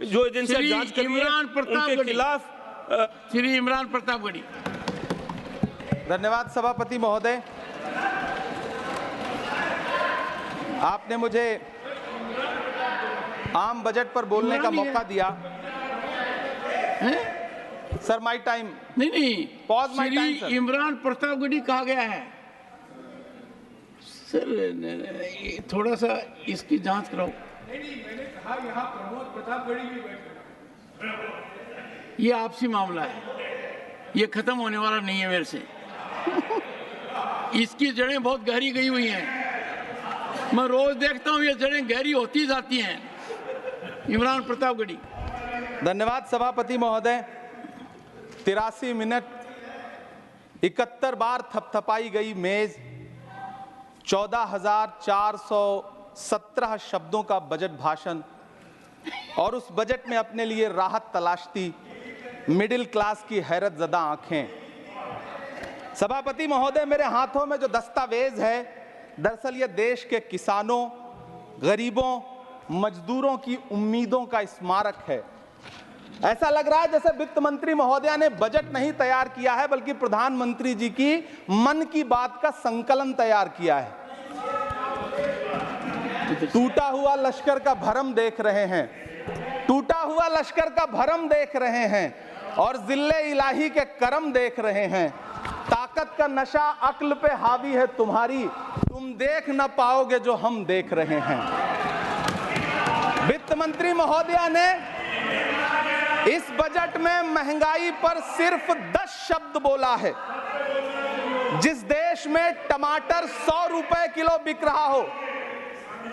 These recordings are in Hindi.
जो एजेंसियां जांच कर रही हैं उनके खिलाफ श्री इमरान प्रतापगढ़ी। धन्यवाद सभापति महोदय, आपने मुझे आम बजट पर बोलने का मौका दिया। Sir my time. नहीं, pause my time sir. Imran Pratapgarhi कहा गया है सर, थोड़ा सा इसकी जांच कराओ। मैंने कहा यहाँ प्रमोद प्रतापगढ़ी भी बैठे। ये आपसी मामला है, ये खत्म होने वाला नहीं है मेरे से। इसकी जड़ें बहुत गहरी गई हुई हैं, मैं रोज देखता हूँ ये जड़ें गहरी होती जाती हैं। इमरान प्रतापगढ़ी। धन्यवाद सभापति महोदय। 83 मिनट 71 बार थपथपाई गई मेज, 14,417 शब्दों का बजट भाषण और उस बजट में अपने लिए राहत तलाशती मिडिल क्लास की हैरत ज़दा आंखें। सभापति महोदय, मेरे हाथों में जो दस्तावेज है, दरअसल ये देश के किसानों, गरीबों, मजदूरों की उम्मीदों का स्मारक है। ऐसा लग रहा है जैसे वित्त मंत्री महोदया ने बजट नहीं तैयार किया है, बल्कि प्रधानमंत्री जी की मन की बात का संकलन तैयार किया है। टूटा हुआ लश्कर का भरम देख रहे हैं, टूटा हुआ लश्कर का भरम देख रहे हैं और जिल्ले इलाही के करम देख रहे हैं। ताकत का नशा अक्ल पे हावी है तुम्हारी, तुम देख न पाओगे जो हम देख रहे हैं। वित्त मंत्री महोदया ने इस बजट में महंगाई पर सिर्फ 10 शब्द बोला है। जिस देश में टमाटर 100 रुपए किलो बिक रहा हो।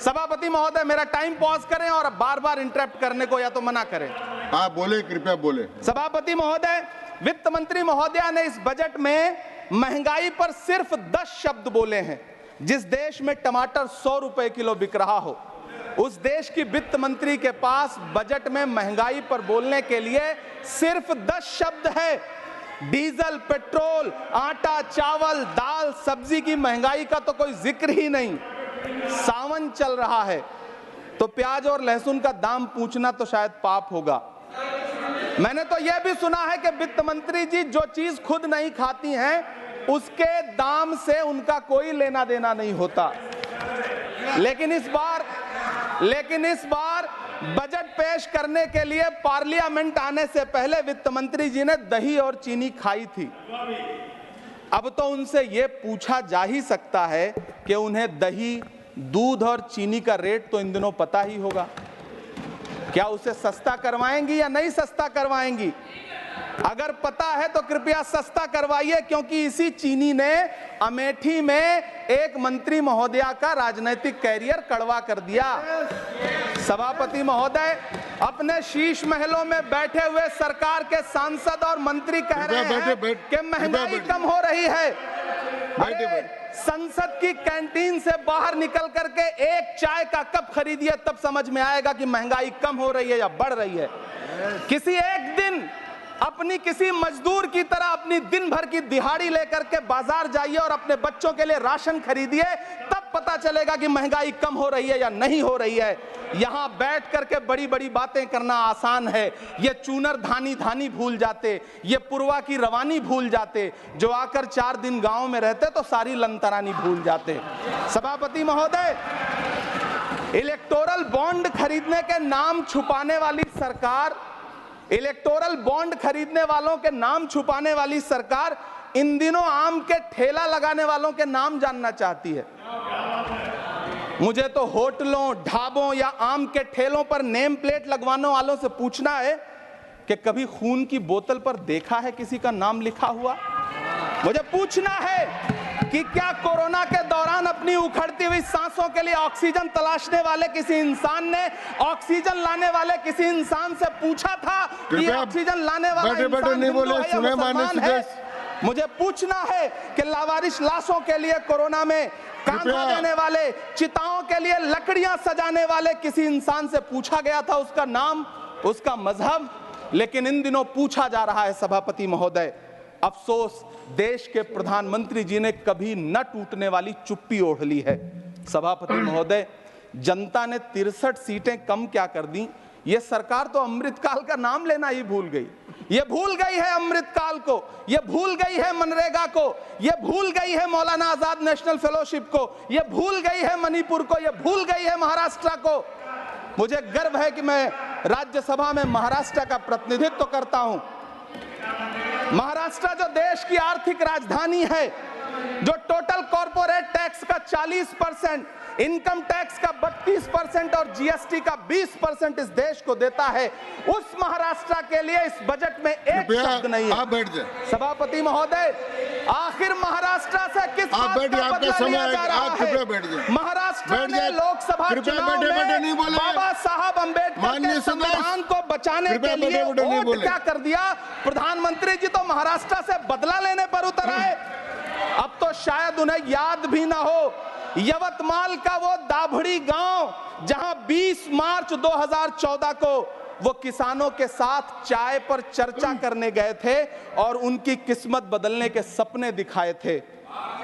सभापति महोदय, मेरा टाइम पॉज करें और बार बार इंटरप्ट करने को या तो मना करें। हाँ बोले, कृपया बोले। सभापति महोदय, वित्त मंत्री महोदया ने इस बजट में महंगाई पर सिर्फ 10 शब्द बोले हैं। जिस देश में टमाटर 100 रुपए किलो बिक रहा हो, उस देश की वित्त मंत्री के पास बजट में महंगाई पर बोलने के लिए सिर्फ 10 शब्द है। डीजल, पेट्रोल, आटा, चावल, दाल, सब्जी की महंगाई का तो कोई जिक्र ही नहीं। सावन चल रहा है तो प्याज और लहसुन का दाम पूछना तो शायद पाप होगा। मैंने तो यह भी सुना है कि वित्त मंत्री जी जो चीज खुद नहीं खाती हैं, उसके दाम से उनका कोई लेना देना नहीं होता। लेकिन इस बार बजट पेश करने के लिए पार्लियामेंट आने से पहले वित्त मंत्री जी ने दही और चीनी खाई थी। अब तो उनसे यह पूछा जा ही सकता है कि उन्हें दही, दूध और चीनी का रेट तो इन दिनों पता ही होगा। क्या उसे सस्ता करवाएंगी या नहीं सस्ता करवाएंगी? अगर पता है तो कृपया सस्ता करवाइए, क्योंकि इसी चीनी ने अमेठी में एक मंत्री महोदया का राजनीतिक कैरियर कड़वा कर दिया। सभापति महोदय, अपने शीश महलों में बैठे हुए सरकार के सांसद और मंत्री कह रहे हैं कि महंगाई कम हो रही है। संसद की कैंटीन से बाहर निकल करके एक चाय का कप खरीदिए, तब समझ में आएगा कि महंगाई कम हो रही है या बढ़ रही है। किसी एक दिन अपनी किसी मजदूर की तरह अपनी दिन भर की दिहाड़ी लेकर के बाजार जाइए और अपने बच्चों के लिए राशन खरीदिए, तब पता चलेगा कि महंगाई कम हो रही है या नहीं हो रही है। यहां बैठ करके बड़ी बड़ी बातें करना आसान है। ये चूनर धानी धानी भूल जाते, ये पुरवा की रवानी भूल जाते, जो आकर 4 दिन गांव में रहते तो सारी लंतरानी भूल जाते। सभापति महोदय, इलेक्टोरल बॉन्ड खरीदने के नाम छुपाने वाली सरकार, इलेक्टोरल बॉन्ड खरीदने वालों के नाम छुपाने वाली सरकार इन दिनों आम के ठेला लगाने वालों के नाम जानना चाहती है। मुझे तो होटलों, ढाबों या आम के ठेलों पर नेम प्लेट लगवाने वालों से पूछना है कि कभी खून की बोतल पर देखा है किसी का नाम लिखा हुआ? मुझे पूछना है कि क्या कोरोना के दौरान अपनी उखड़ती हुई सांसों के लिए ऑक्सीजन तलाशने वाले किसी इंसान ने ऑक्सीजन लाने वाले किसी इंसान से पूछा था कि ऑक्सीजन लाने वाला इंसान हिंदू है या मुसलमान है? मुझे पूछना है कि लावारिश लाशों के लिए कोरोना में कांधा देने वाले, चिताओं के लिए लकड़ियां सजाने वाले किसी इंसान से पूछा गया था उसका नाम, उसका मजहब? लेकिन इन दिनों पूछा जा रहा है। सभापति महोदय, अफसोस देश के प्रधानमंत्री जी ने कभी न टूटने वाली चुप्पी ओढ़ ली है। सभापति महोदय, जनता ने 63 सीटें कम क्या कर दी, ये सरकार तो अमृतकाल का नाम लेना ही भूल गई। ये भूल गई है अमृतकाल को, ये भूल गई है मनरेगा को, ये भूल गई है मौलाना आजाद नेशनल फेलोशिप को, ये भूल गई है मणिपुर को, ये भूल गई है महाराष्ट्र को। मुझे गर्व है कि मैं राज्यसभा में महाराष्ट्र का प्रतिनिधित्व करता हूं। महाराष्ट्र जो देश की आर्थिक राजधानी है, जो टोटल कॉर्पोरेट टैक्स का 40%, इनकम टैक्स का 32% और जीएसटी का 20% इस देश को देता है, उस महाराष्ट्र के लिए इस बजट में एक शब्द नहीं है। आप बैठ जाए। सभापति महोदय, आखिर महाराष्ट्र से किस बात का बदला लिया जा रहा है? महाराष्ट्र ने लोकसभा चुनाव में बाबा साहब अम्बेडकर के संविधान को बचाने के लिए वोट क्या कर दिया? प्रधानमंत्री जी तो महाराष्ट्र से बदला लेने पर उतर आए। अब तो शायद उन्हें याद भी ना हो यवतमाल का वो दाभड़ी गांव जहां 20 मार्च 2014 को वो किसानों के साथ चाय पर चर्चा करने गए थे और उनकी किस्मत बदलने के सपने दिखाए थे।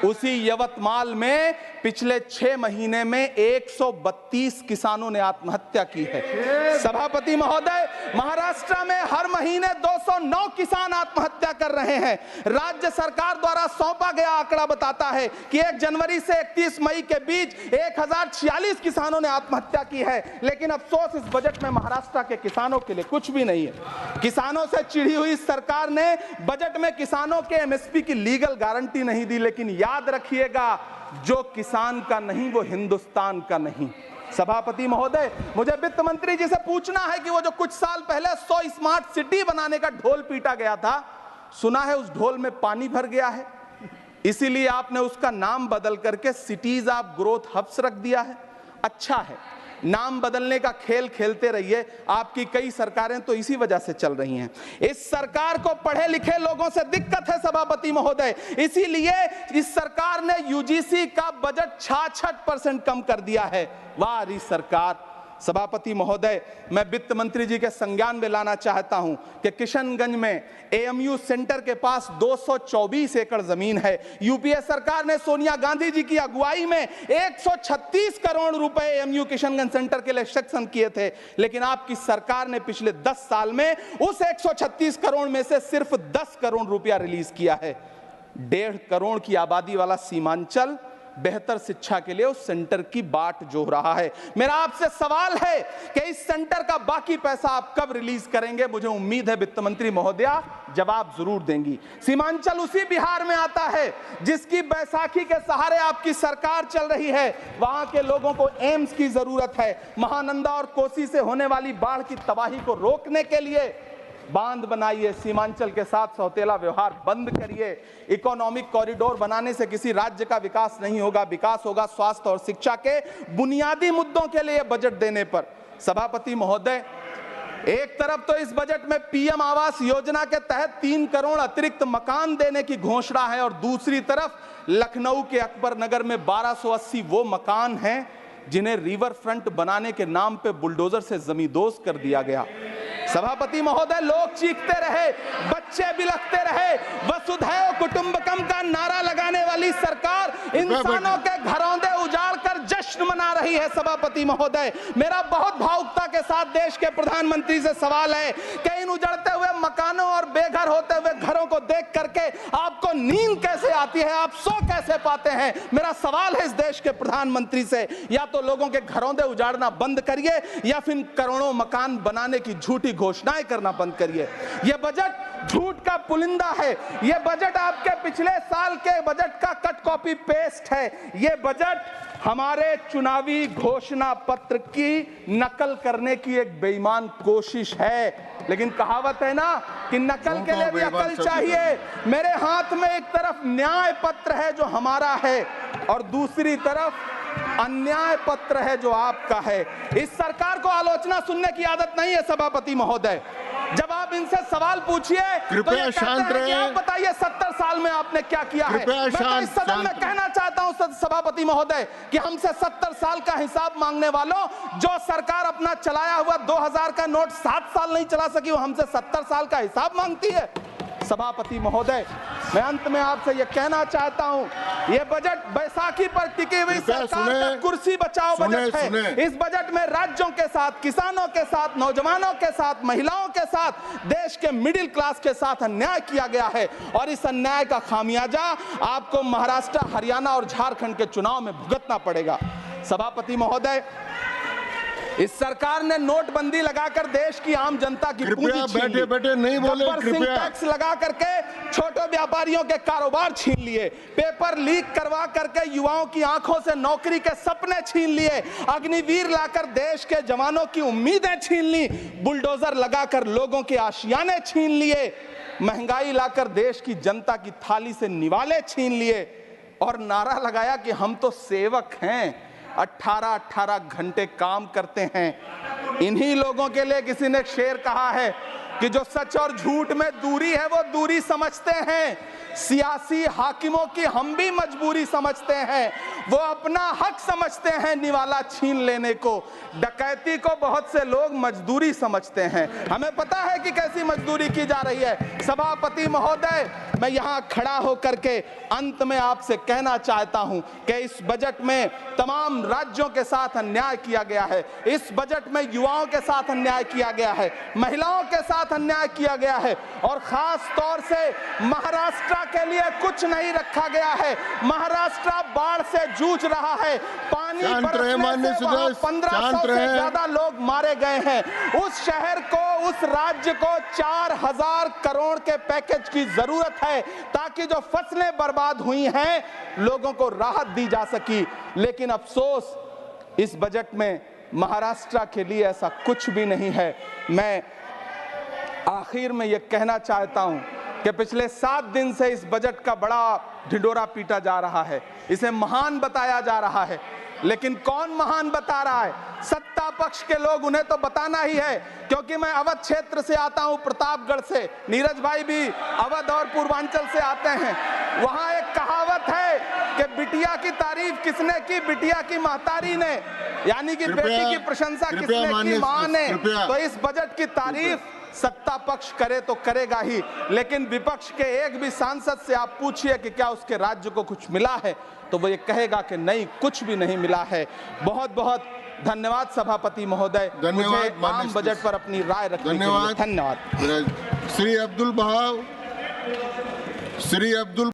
उसी यवतमाल में पिछले 6 महीने में 132 किसानों ने आत्महत्या की है। सभापति महोदय, महाराष्ट्र में हर महीने 209 किसान आत्महत्या कर रहे हैं। राज्य सरकार द्वारा सौंपा गया आंकड़ा बताता है कि 1 जनवरी से 31 मई के बीच 1046 किसानों ने आत्महत्या की है। लेकिन अफसोस, इस बजट में महाराष्ट्र के किसानों के लिए कुछ भी नहीं है। किसानों से चिढ़ी हुई सरकार ने बजट में किसानों के एमएसपी की लीगल गारंटी नहीं दी। लेकिन याद रखिएगा, जो किसान का नहीं वो हिंदुस्तान का नहीं। सभापति महोदय, मुझे वित्त मंत्री जी से पूछना है कि वो जो कुछ साल पहले 100 स्मार्ट सिटी बनाने का ढोल पीटा गया था, सुना है उस ढोल में पानी भर गया है, इसीलिए आपने उसका नाम बदल करके सिटीज ऑफ ग्रोथ हब्स रख दिया है। अच्छा है, नाम बदलने का खेल खेलते रहिए, आपकी कई सरकारें तो इसी वजह से चल रही हैं। इस सरकार को पढ़े लिखे लोगों से दिक्कत है सभापति महोदय, इसीलिए इस सरकार ने यूजीसी का बजट 66% कम कर दिया है। वाह री सरकार। सभापति महोदय, मैं वित्त मंत्री जी के संज्ञान में लाना चाहता हूं कि किशनगंज में एएमयू सेंटर के पास 224 एकड़ जमीन है। यूपीए सरकार ने सोनिया गांधी जी की अगुवाई में 136 करोड़ रुपए एएमयू किशनगंज सेंटर के लिए सेक्शन किए थे। लेकिन आपकी सरकार ने पिछले 10 साल में उस 136 करोड़ में से सिर्फ 10 करोड़ रुपया रिलीज किया है। 1.5 करोड़ की आबादी वाला सीमांचल बेहतर शिक्षा के लिए उस सेंटर की बाट जोह रहा है। मेरा आपसे सवाल है कि इस सेंटर का बाकी पैसा आप कब रिलीज करेंगे? मुझे उम्मीद है वित्त मंत्री महोदया जवाब जरूर देंगी। सीमांचल उसी बिहार में आता है जिसकी बैसाखी के सहारे आपकी सरकार चल रही है। वहां के लोगों को एम्स की जरूरत है। महानंदा और कोसी से होने वाली बाढ़ की तबाही को रोकने के लिए बांध बनाइए, सीमांचल के साथ सौतेला व्यवहार बंद करिए। इकोनॉमिक कॉरिडोर बनाने से किसी राज्य का विकास नहीं होगा, विकास होगा स्वास्थ्य और शिक्षा के बुनियादी मुद्दों के लिए बजट देने पर। सभापति महोदय, एक तरफ तो इस बजट में पीएम आवास योजना के तहत 3 करोड़ अतिरिक्त मकान देने की घोषणा है और दूसरी तरफ लखनऊ के अकबर नगर में 1280 वो मकान हैं जिन्हें रिवर फ्रंट बनाने के नाम पे बुलडोजर से जमींदोज कर दिया गया। सभापति महोदय, लोग चीखते रहे, बच्चे बिलखते रहे, वसुधैव कुटुंबकम का नारा लगाने वाली सरकार इंसानों के घरौंदे उजाड़ कर जश्न मना रही है। सभापति महोदय, मेरा बहुत भावुकता के साथ देश के प्रधानमंत्री से सवाल है कि इन उजड़ते हुए मकानों और बेघर होते हुए घरों को देख करके आपको नींद कैसे आती है, आप सो कैसे पाते हैं? मेरा सवाल है इस देश के प्रधानमंत्री से, या तो लोगों के घरौंदे उजाड़ना बंद करिए या फिर करोड़ों मकान बनाने की झूठी घोषणाएं करना बंद करिए। यह बजट झूठ का पुलिंदा है। यह बजट आपके पिछले साल के बजट का कट कॉपी पेस्ट है। यह बजट हमारे चुनावी घोषणा पत्र की नकल करने की एक बेईमान कोशिश है। लेकिन कहावत है ना कि नकल के लिए भी अकल चाहिए। मेरे हाथ में एक तरफ न्याय पत्र है जो हमारा है और दूसरी तरफ अन्याय पत्र है जो आपका है। इस सरकार को आलोचना सुनने की आदत नहीं है सभापति महोदय। जब आप इनसे सवाल पूछिए तो ये कहते हैं कि आप बताइए 70 साल में आपने क्या किया है। मैं तो इस सदन में कहना चाहता हूं सभापति महोदय कि हमसे 70 साल का हिसाब मांगने वालों, जो सरकार अपना चलाया हुआ 2000 का नोट 7 साल नहीं चला सकी, वो हमसे 70 साल का हिसाब मांगती है। सभापति महोदय, मैं अंत में आपसे यह कहना चाहता हूं, यह बजट बैसाखी पर टिकी हुई सरकार का कुर्सी बचाओ बजट है। इस बजट में राज्यों के साथ, किसानों के साथ, नौजवानों के साथ, महिलाओं के साथ, देश के मिडिल क्लास के साथ अन्याय किया गया है और इस अन्याय का खामियाजा आपको महाराष्ट्र, हरियाणा और झारखंड के चुनाव में भुगतना पड़ेगा। सभापति महोदय, इस सरकार ने नोटबंदी लगाकर देश की आम जनता की पूंजी छीन ली। बैठे नहीं बोले, कृपया। टैक्स लगा करके छोटे व्यापारियों के कारोबार छीन लिए, पेपर लीक करवा करके युवाओं की आंखों से नौकरी के सपने छीन लिए, अग्निवीर लाकर देश के जवानों की उम्मीदें छीन ली, बुलडोजर लगाकर लोगों के आशियाने छीन लिए, महंगाई लाकर देश की जनता की थाली से निवाले छीन लिए और नारा लगाया कि हम तो सेवक हैं, 18-18 घंटे काम करते हैं। इन्हीं लोगों के लिए किसी ने शेर कहा है कि जो सच और झूठ में दूरी है वो दूरी समझते हैं, सियासी हाकिमों की हम भी मजबूरी समझते हैं, वो अपना हक समझते हैं निवाला छीन लेने को, डकैती को बहुत से लोग मजदूरी समझते हैं। हमें पता है कि कैसी मजदूरी की जा रही है। सभापति महोदय, मैं यहाँ खड़ा होकर के अंत में आपसे कहना चाहता हूं कि इस बजट में तमाम राज्यों के साथ अन्याय किया गया है, इस बजट में युवाओं के साथ अन्याय किया गया है, महिलाओं के साथ अन्याय किया गया है और खास तौर से महाराष्ट्र के लिए कुछ नहीं रखा गया है। महाराष्ट्र बाढ़ से जूझ रहा है, पानी बरसने से वहां 1500 से ज्यादा लोग मारे गए हैं। उस शहर को, उस राज्य को 4000 करोड़ के पैकेज की जरूरत है ताकि जो फसलें बर्बाद हुई हैं लोगों को राहत दी जा सकी। लेकिन अफसोस, इस बजट में महाराष्ट्र के लिए ऐसा कुछ भी नहीं है। मैं आखिर में यह कहना चाहता हूं कि पिछले 7 दिन से इस बजट का बड़ा ढिंढोरा पीटा जा रहा है, इसे महान बताया जा रहा है, लेकिन कौन महान बता रहा है? सत्ता पक्ष के लोग, उन्हें तो बताना ही है। क्योंकि मैं अवध क्षेत्र से आता हूं, प्रतापगढ़ से, नीरज भाई भी अवध और पूर्वांचल से आते हैं। वहां एक कहावत है कि बिटिया की तारीफ किसने की? बिटिया की महतारी ने, यानी कि बेटी की प्रशंसा किसने की? मां ने। तो इस बजट की तारीफ सत्ता पक्ष करे तो करेगा ही, लेकिन विपक्ष के एक भी सांसद से आप पूछिए कि क्या उसके राज्य को कुछ मिला है, तो वो ये कहेगा कि नहीं, कुछ भी नहीं मिला है। बहुत बहुत धन्यवाद सभापति महोदय, मुझे आम बजट पर अपनी राय रखने के लिए धन्यवाद। श्री अब्दुल बहाव, श्री अब्दुल